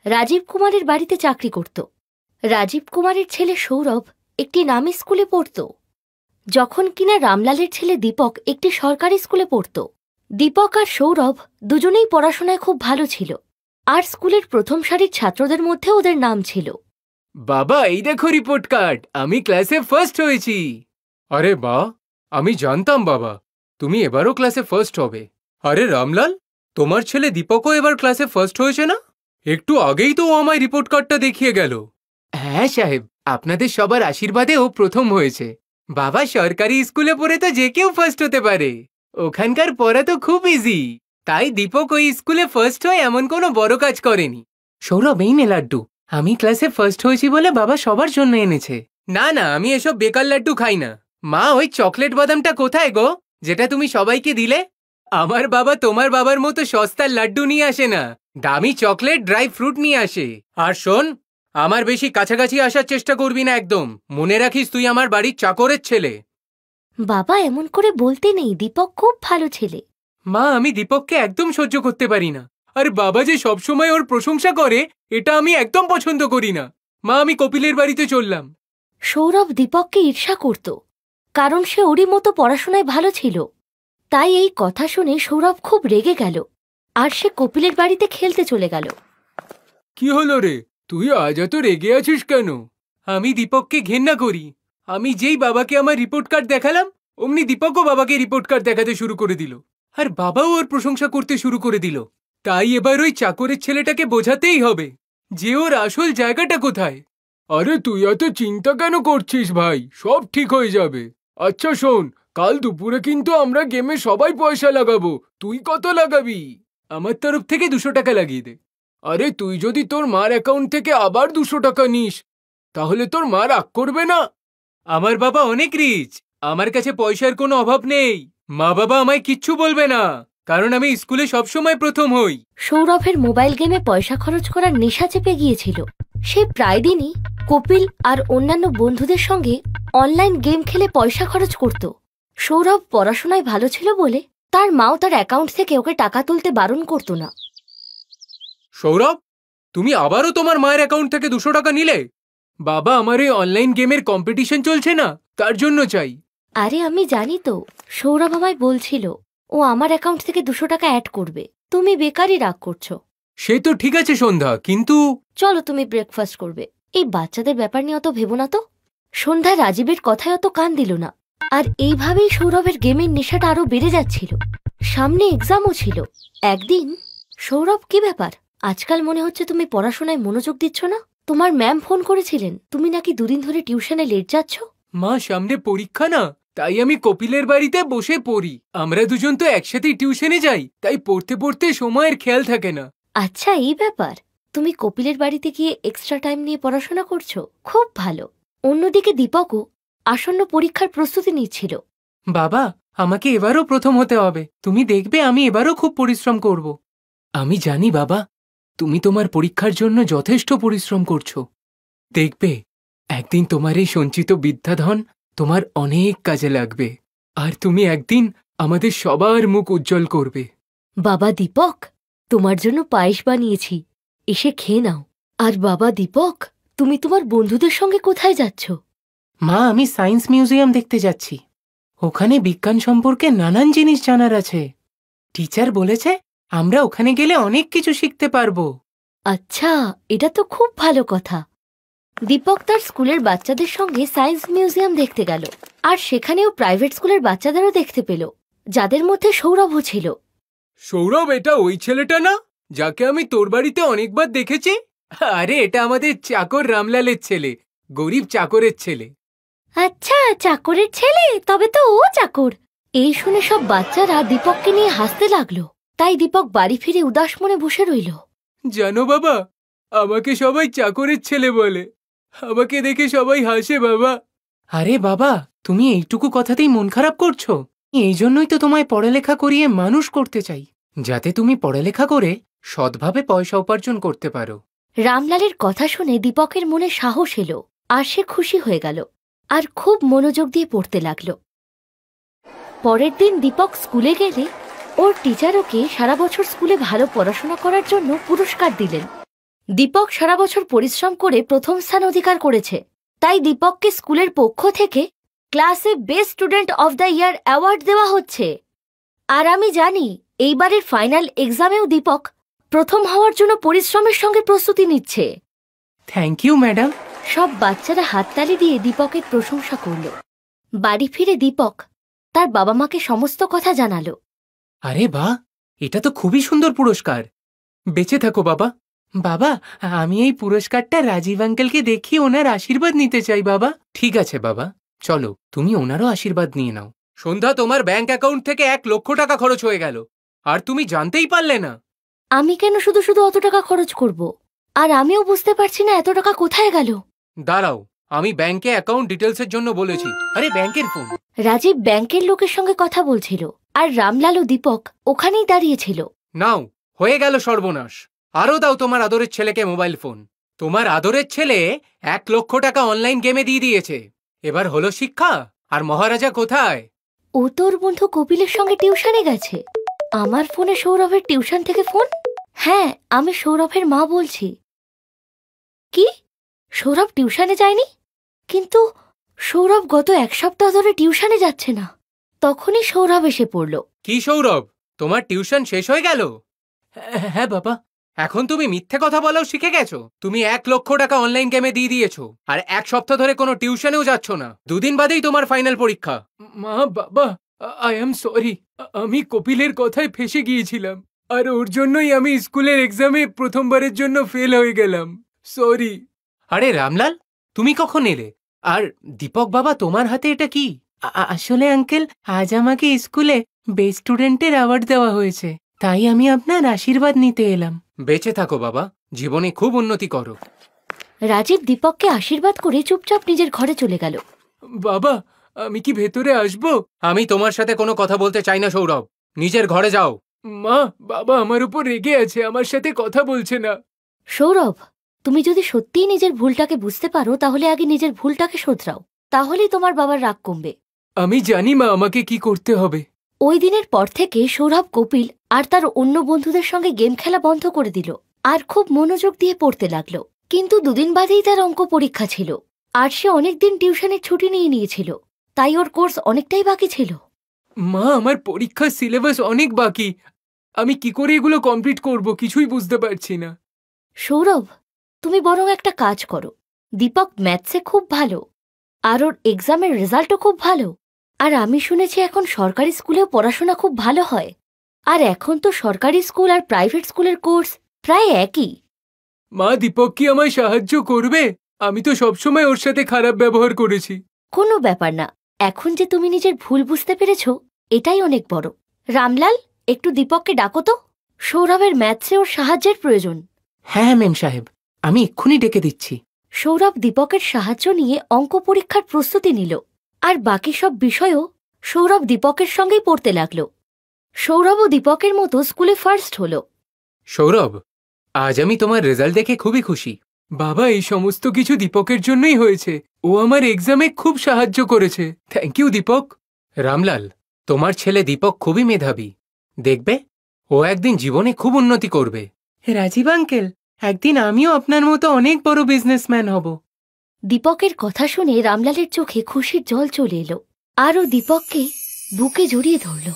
রাজীব কুমারের বাড়িতে চাকরি করত। রাজীব কুমারের ছেলে সৌরভ একটি নামী স্কুলে পড়ত, যখন কিনা রামলালের ছেলে দীপক একটি সরকারি স্কুলে পড়ত। দীপক আর সৌরভ দুজনেই পড়াশোনায় খুব ভালো ছিল, আর স্কুলের প্রথম সারির ছাত্রদের মধ্যে ওদের নাম ছিল। বাবা, এই দেখো রিপোর্ট কার্ড, আমি ক্লাসে ফার্স্ট হয়েছি। আরে বাহ, আমি জানতাম বাবা তুমি এবারও ক্লাসে ফার্স্ট হবে। আরে রামলাল, তোমার ছেলে দীপকও এবার ক্লাসে ফার্স্ট হয়েছে না? একটু আগেই তো ও আমায় রিপোর্ট কার্ডটা দেখিয়ে গেল। হ্যাঁ সাহেব, আপনাদের সবার আশীর্বাদে ও প্রথম হয়েছে। বাবা, সরকারি স্কুলে পড়ে তো যে কেউ ফার্স্ট হতে পারে, ওখানকার পড়া তো খুব ইজি। তাই দীপক ওই স্কুলে ফার্স্ট হয়ে এমন কোনো বড় কাজ করেনি। সৌরভ, এই নে লাড্ডু, আমি ক্লাসে ফার্স্ট হয়েছি বলে বাবা সবার জন্য এনেছে। না না, আমি এসব বেকার লাড্ডু খাই না। মা, ওই চকলেট বাদামটা কোথায় গো, যেটা তুমি সবাইকে দিলে? আমার বাবা তোমার বাবার মতো সস্তার লাড্ডু নিয়ে আসে না, দামি চকলেট ড্রাই ফ্রুট নিয়ে আসে। আর শোন, আমার বেশি কাছাকাছি আসার চেষ্টা করবি না একদম, মনে রাখিস তুই আমার বাড়ির চাকরের ছেলে। বাবা, এমন করে বলতে নেই, দীপক খুব ভালো ছেলে। মা, আমি দীপককে একদম সহ্য করতে পারি না, আর বাবা যে সবসময় ওর প্রশংসা করে এটা আমি একদম পছন্দ করি না। মা, আমি কপিলের বাড়িতে চললাম। সৌরভ দীপককে ঈর্ষা করত, কারণ সে ওরই মতো পড়াশোনায় ভালো ছিল। তাই এই কথা শুনে সৌরভ খুব রেগে গেল, আর সে কপিলের বাড়িতে খেলতে চলে গেল। কি হলো রে, তুই আজ এত রেগে আছিস কেন? আমি দীপককে ঘেন্না করি। আমি যেই বাবাকে আমার রিপোর্ট কার্ড দেখালাম, অমনি দীপকও বাবাকে রিপোর্ট কার্ড দেখাতে শুরু করে দিল, আর বাবাও ওর প্রশংসা করতে শুরু করে দিল। তাই এবার ওই চাকরের ছেলেটাকে বোঝাতেই হবে যে ওর আসল জায়গাটা কোথায়। আরে তুই এত চিন্তা কেন করছিস ভাই, সব ঠিক হয়ে যাবে। আচ্ছা শোন, কাল দুপুরে কিন্তু আমরা গেমে সবাই পয়সা লাগাবো। তুই কত লাগাবি? আমার তরফ থেকে 200 টাকা লাগিয়ে দে। আরে তুই যদি তোর মার অ্যাকাউন্ট থেকে আবার 200 টাকা নিস, তাহলে তোর মা রাগ করবে না? আমার বাবা অনেক রিচ, আমার কাছে পয়সার কোনো অভাব নেই। মা বাবা আমায় কিচ্ছু বলবে না, কারণ আমি স্কুলে সবসময় প্রথম হই। সৌরভের মোবাইল গেমে পয়সা খরচ করার নেশা চেপে গিয়েছিল। সে প্রায় দিনই কপিল আর অন্যান্য বন্ধুদের সঙ্গে অনলাইন গেম খেলে পয়সা খরচ করত। সৌরভ পড়াশোনায় ভালো ছিল বলে তার মাও তার অ্যাকাউন্ট থেকে ওকে টাকা তুলতে বারণ করত না। সৌরভ, তুমি আবারও তোমার মায়ের অ্যাকাউন্ট থেকে 200 টাকা নিলে? বাবা, আমার এই অনলাইন গেমের কম্পিটিশন চলছে না, তার জন্য চাই। আরে আমি জানি তো, সৌরভ আমায় বলছিল ও আমার অ্যাকাউন্ট থেকে 200 টাকা অ্যাড করবে। তুমি বেকারই রাগ করছো। সে তো ঠিক আছে সন্ধ্যা, কিন্তু চলো তুমি ব্রেকফাস্ট করবে। এই বাচ্চাদের ব্যাপার নিয়ে অত ভেবো না তো। সন্ধ্যা রাজীবের কথায় অত কান দিল না, আর এইভাবেই সৌরভের গেমের নেশাটা আরো বেড়ে যাচ্ছিল। সামনে এক্সামও ছিল। একদিন, সৌরভ, কি ব্যাপার, আজকাল মনে হচ্ছে তুমি পড়াশোনায় মনোযোগ দিচ্ছ না? তোমার ম্যাম ফোন করেছিলেন, তুমি নাকি 2 দিন ধরে টিউশনে লেট যাচ্ছ। মা, সামনে পরীক্ষা না, তাই আমি কপিলের বাড়িতে বসে পড়ি। আমরা দুজন তো একসাথেই টিউশনে যাই, তাই পড়তে পড়তে সময়ের খেয়াল থাকে না। আচ্ছা, এই ব্যাপার। তুমি কপিলের বাড়িতে গিয়ে এক্সট্রা টাইম নিয়ে পড়াশোনা করছো, খুব ভালো। অন্যদিকে দীপকও আসন্ন পরীক্ষার প্রস্তুতি নিচ্ছিল। বাবা, আমাকে এবারও প্রথম হতে হবে, তুমি দেখবে আমি এবারও খুব পরিশ্রম করব। আমি জানি বাবা, তুমি তোমার পরীক্ষার জন্য যথেষ্ট পরিশ্রম করছো। দেখবে একদিন তোমার এই সঞ্চিত বিদ্যাধন তোমার অনেক কাজে লাগবে, আর তুমি একদিন আমাদের সবার মুখ উজ্জ্বল করবে। বাবা দীপক, তোমার জন্য পায়েস বানিয়েছি, এসে খেয়ে নাও। আর বাবা দীপক, তুমি তোমার বন্ধুদের সঙ্গে কোথায় যাচ্ছ? মা, আমি সায়েন্স মিউজিয়াম দেখতে যাচ্ছি। ওখানে বিজ্ঞান সম্পর্কে নানান জিনিস জানার আছে। টিচার বলেছে আমরা ওখানে গেলে অনেক কিছু শিখতে পারবো। আচ্ছা, এটা তো খুব ভালো কথা। দীপক তার স্কুলের বাচ্চাদের সঙ্গে সায়েন্স মিউজিয়াম দেখতে গেল, আর সেখানেও প্রাইভেট স্কুলের বাচ্চাদেরও দেখতে পেল, যাদের মধ্যে সৌরভও ছিল। সৌরভ, এটা ওই ছেলেটা না যাকে আমি তোর বাড়িতে অনেকবার দেখেছি? আরে এটা আমাদের চাকর রামলালের ছেলে, গরিব চাকরের ছেলে। আচ্ছা, চাকরের ছেলে, তবে তো ও চাকর। এই শুনে সব বাচ্চারা দীপককে নিয়ে হাসতে লাগলো। তাই দীপক বাড়ি ফিরে উদাস মনে বসে রইল। জানো বাবা, আমাকে সবাই চাকরের ছেলে বলে, আমাকে দেখে সবাই হাসে বাবা। আরে বাবা, তুমি এইটুকু কথাতেই মন খারাপ করছো? এই জন্যই তো তোমায় পড়ালেখা করিয়ে মানুষ করতে চাই, যাতে তুমি পড়ালেখা করে সৎভাবে পয়সা উপার্জন করতে পারো। রামলালের কথা শুনে দীপকের মনে সাহস এলো, আর সে খুশি হয়ে গেল, আর খুব মনোযোগ দিয়ে পড়তে লাগল। পরের দিন দীপক স্কুলে গেলে ওর টিচার ওকে সারা বছর স্কুলে ভালো পড়াশোনা করার জন্য পুরস্কার দিলেন। দীপক সারা বছর পরিশ্রম করে প্রথম স্থান অধিকার করেছে, তাই দীপককে স্কুলের পক্ষ থেকে ক্লাসে best student of the year award দেওয়া হচ্ছে। আর আমি জানি এইবারের ফাইনাল এক্সামেও দীপক প্রথম হওয়ার জন্য পরিশ্রমের সঙ্গে প্রস্তুতি নিচ্ছে। Thank you madam. সব বাচ্চারা হাততালি দিয়ে দীপকের প্রশংসা করল। বাড়ি ফিরে দীপক তার বাবা মাকে সমস্ত কথা জানালো। আরে বাহ, এটা তো খুবই সুন্দর পুরস্কার। বেঁচে থাকো বাবা। বাবা, আমি এই পুরস্কারটা রাজীব আঙ্কেলকে দেখিয়ে ওনার আশীর্বাদ নিতে চাই বাবা। ঠিক আছে বাবা, চলো তুমি ওনারও আশীর্বাদ নিয়ে নাও। সন্ধ্যা, তোমার ব্যাংক অ্যাকাউন্ট থেকে 1 লক্ষ টাকা খরচ হয়ে গেল, আর তুমি জানতেই পারলে না। আমি কেন শুধু শুধু অত টাকা খরচ করব? আর আমিও বুঝতে পারছি না এত টাকা কোথায় গেল। দাঁড়াও, আমি ব্যাংকে অ্যাকাউন্ট ডিটেলসের জন্য বলেছি। আরে ব্যাংকের ফোন। রাজীব ব্যাংকের লোকের সঙ্গে কথা বলছিল, আর রামলাল ও দীপক ওখানেই দাঁড়িয়েছিল। নাও, হয়ে গেল সর্বনাশ। আরও দাও তোমার আদরের ছেলেকে মোবাইল ফোন। তোমার আদরের ছেলে 1 লক্ষ টাকা অনলাইন গেমে দিয়ে দিয়েছে। এবার হলো শিক্ষা। আর মহারাজা কোথায়? ও তোর বন্ধু কপিলের সঙ্গে টিউশনে গেছে। আমার ফোনে সৌরভের টিউশন থেকে ফোন। হ্যাঁ, আমি সৌরভের মা বলছি। কি? সৌরভ টিউশনে যায়নি? কিন্তু সৌরভ গত 1 সপ্তাহ ধরে টিউশনে যাচ্ছে না। তখনই সৌরভ এসে পড়ল। কি সৌরভ, তোমার টিউশন শেষ হয়ে গেল? হ্যাঁ বাবা। এখন তুমি মিথ্যে কথা বলাও শিখে গেছো। তুমি 1 লক্ষ টাকা অনলাইন গেমে দিয়ে দিয়েছো, আর 1 সপ্তাহ ধরে কোনো টিউশনেও যাচ্ছ না। 2 দিন বাদেই তোমার ফাইনাল পরীক্ষা। মা, বাবা, আই এম সরি। আমি কপিলের কথায় ফেসে গিয়েছিলাম, আর ওর জন্যই আমি স্কুলের এক্সামে প্রথমবারের জন্য ফেল হয়ে গেলাম। সরি। আরে রামলাল, তুমি কখন এলে? আর দীপক বাবা, তোমার হাতে এটা কি? আসলে আঙ্কেল, আজ আমাকে স্কুলে বেস্ট স্টুডেন্টের অ্যাওয়ার্ড দেওয়া হয়েছে, তাই আমি আপনার আশীর্বাদ নিতে এলাম। বেঁচে থাকো বাবা, জীবনে খুব উন্নতি করো। রাজীব দীপককে আশীর্বাদ করে চুপচাপ নিজের ঘরে চলে গেল। বাবা, আমি কি ভেতরে আসবো? আমি তোমার সাথে কোনো কথা বলতে চাই না সৌরভ, নিজের ঘরে যাও। মা, বাবা আমার উপর রেগে আছে, আমার সাথে কথা বলছে না। সৌরভ, তুমি যদি সত্যিই নিজের ভুলটাকে বুঝতে পারো তাহলে আগে নিজের ভুলটাকে শোধরাও, তাহলেই তোমার বাবার রাগ কমবে। আমি জানি মা, আমাকে কি করতে হবে। ওই দিনের পর থেকে সৌরভ কপিল আর তার অন্য বন্ধুদের সঙ্গে গেম খেলা বন্ধ করে দিল, আর খুব মনোযোগ দিয়ে পড়তে লাগল। কিন্তু 2 দিন বাদেই তার অঙ্ক পরীক্ষা ছিল, আর সে অনেকদিন টিউশনের ছুটি নিয়ে নিয়েছিল, তাই ওর কোর্স অনেকটাই বাকি ছিল। মা, আমার পরীক্ষার সিলেবাস অনেক বাকি, আমি কি করে এগুলো কমপ্লিট করব কিছুই বুঝতে পারছি না। সৌরভ, তুমি বরং একটা কাজ করো। দীপক ম্যাথসে খুব ভালো, আর ওর এক্সামের রেজাল্টও খুব ভালো। আর আমি শুনেছি এখন সরকারি স্কুলেও পড়াশোনা খুব ভালো হয়। আর এখন তো সরকারি স্কুল আর প্রাইভেট স্কুলের কোর্স প্রায় একই। মা, দীপক কি আমায় সাহায্য করবে? আমি তো সবসময় ওর সাথে খারাপ ব্যবহার করেছি। কোনো ব্যাপার না, এখন যে তুমি নিজের ভুল বুঝতে পেরেছ এটাই অনেক বড়। রামলাল, একটু দীপককে ডাকো তো, সৌরভের ম্যাথসে ওর সাহায্যের প্রয়োজন। হ্যাঁ মেম সাহেব, আমি এক্ষুনি ডেকে দিচ্ছি। সৌরভ দীপকের সাহায্য নিয়ে অঙ্ক পরীক্ষার প্রস্তুতি নিল, আর বাকি সব বিষয়ও সৌরভ দীপকের সঙ্গেই পড়তে লাগল। সৌরভও দীপকের মতো স্কুলে ফার্স্ট হল। সৌরভ, আজ আমি তোমার রেজাল্ট দেখে খুবই খুশি। বাবা, এই সমস্ত কিছু দীপকের জন্যই হয়েছে। ও আমার এক্সামে খুব সাহায্য করেছে। Thank you Dipak. রামলাল, তোমার ছেলে দীপক খুবই মেধাবী। দেখবে, ও একদিন জীবনে খুব উন্নতি করবে। রাজীব আঙ্কেল, একদিন আমিও আপনার মতো অনেক বড় বিজনেসম্যান হব। দীপকের কথা শুনে রামলালের চোখে খুশির জল চলে এলো, আর ও দীপককে বুকে জড়িয়ে ধরল।